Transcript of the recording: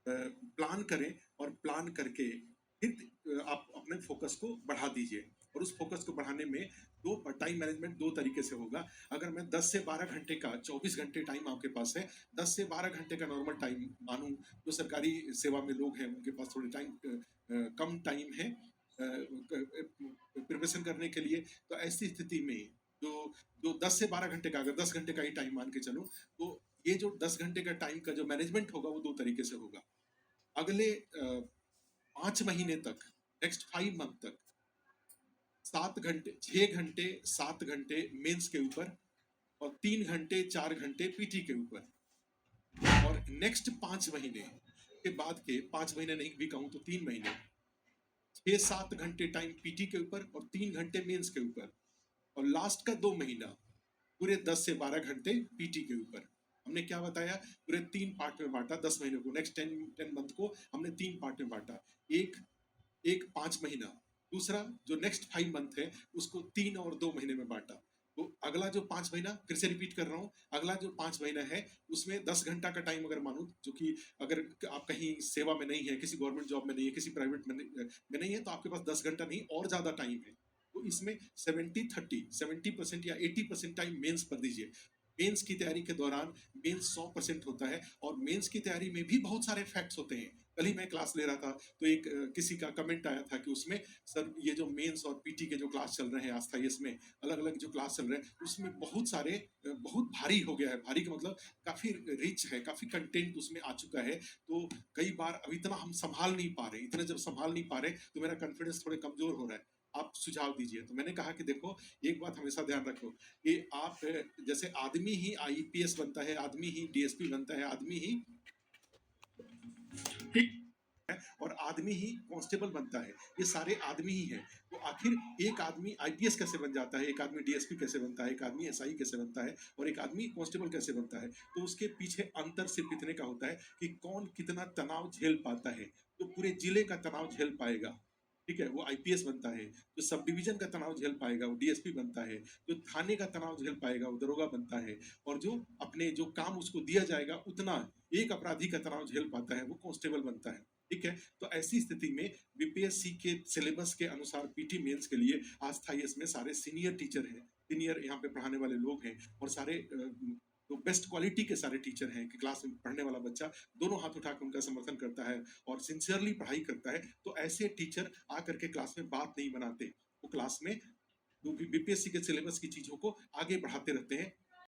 Plan करें और plan करके फिर आप अपने फोकस को बढ़ा दीजिए। और उस फोकस को बढ़ाने में दो टाइम मैनेजमेंट दो तरीके से होगा। अगर मैं 10 से 12 घंटे का 24 घंटे टाइम आपके पास है, 10 से 12 घंटे का नॉर्मल टाइम मानूं, जो सरकारी सेवा में लोग हैं उनके पास थोड़ी कम टाइम है प्रिपरेशन करने के लिए। तो ऐसी स्थिति में जो जो 10 से 12 घंटे का, अगर 10 घंटे का ही टाइम मान के चलूं, तो ये जो 10 घंटे का टाइम का जो मैनेजमेंट होगा वो दो तरीके से होगा। अगले 5 महीने तक, नेक्स्ट 5 मंथ तक 7 घंटे, 6 घंटे 7 घंटे मेंस के ऊपर और 3 घंटे 4 घंटे पीटी के ऊपर। और नेक्स्ट 5 महीने के बाद के 5 महीने नहीं भी कहूं तो 3 महीने 6-7 घंटे टाइम पीटी के ऊपर और 3 घंटे मेंस के ऊपर। और लास्ट का 2 महीना पूरे 10 से 12 घंटे पीटी के ऊपर। हमने क्या बताया, पूरे 3 पार्ट में बांटा 10 महीने को, नेक्स्ट 10 मंथ को हमने 3 पार्ट में बांटा। एक 5 महीना, दूसरा जो नेक्स्ट 5 मंथ है उसको 3 और 2 महीने में बांटा। तो अगला जो 5 महीना, फिर से रिपीट कर रहा हूँ, अगला जो 5 महीना है उसमें 10 घंटा का टाइम अगर मानूं, जो कि अगर आप कहीं सेवा में नहीं है, किसी गवर्नमेंट जॉब में नहीं है, किसी प्राइवेट में नहीं है, तो आपके पास 10 घंटा नहीं और ज्यादा टाइम है। तो इसमें 70% या 80% टाइम मेंस पर दीजिए। मेंस की तैयारी के दौरान मेंस 100% होता है और मेंस की तैयारी में भी बहुत सारे फैक्ट्स होते हैं। कल ही मैं क्लास ले रहा था तो एक किसी का कमेंट आया था कि उसमें सर ये जो मेंस और पीटी के जो क्लास चल रहे हैं आस्थाई में अलग अलग जो क्लास चल रहे हैं उसमें बहुत सारे बहुत भारी हो गया है। भारी का मतलब काफी रिच है, काफी कंटेंट उसमें आ चुका है। तो कई बार अब इतना हम संभाल नहीं पा रहे, इतना जब संभाल नहीं पा रहे तो मेरा कॉन्फिडेंस थोड़े कमजोर हो रहा है, आप सुझाव दीजिए। तो मैंने कहा कि देखो, एक बात हमेशा ध्यान रखो कि आप जैसे आदमी ही आईपीएस बनता है, आदमी ही डीएसपी बनता है, आदमी ही और आदमी ही कांस्टेबल बनता है, ये सारे आदमी ही हैं। तो आखिर एक आदमी आईपीएस कैसे बन जाता है, एक आदमी डीएसपी कैसे बनता है, एक आदमी एसआई कैसे बनता है और एक आदमी कांस्टेबल कैसे बनता है? तो उसके पीछे अंतर सिर्फ इतने का होता है कि कौन कितना तनाव झेल पाता है। तो पूरे जिले का तनाव झेल पाएगा, ठीक है, वो आईपीएस बनता है। जो सब डिवीजन का तनाव झेल पाएगा वो डीएसपी बनता है। जो थाने का तनाव झेल पाएगा वो दरोगा बनता है। और जो अपने जो काम उसको दिया जाएगा उतना एक अपराधी का तनाव झेल पाता है वो कांस्टेबल बनता है। ठीक है, तो ऐसी स्थिति में बीपीएससी के सिलेबस के अनुसार पीटी मेंस के लिए आस्थाईएस में सारे सीनियर टीचर हैं, सीनियर यहाँ पे पढ़ाने वाले लोग हैं और सारे तो बेस्ट क्वालिटी के सारे टीचर हैं कि क्लास में पढ़ने वाला बच्चा दोनों हाथ उठाकर उनका समर्थन करता है और सिंसियरली पढ़ाई करता है। तो ऐसे टीचर आकर के क्लास में बात नहीं बनाते, वो क्लास में बीपीएससी के सिलेबस की चीजों को आगे बढ़ाते रहते हैं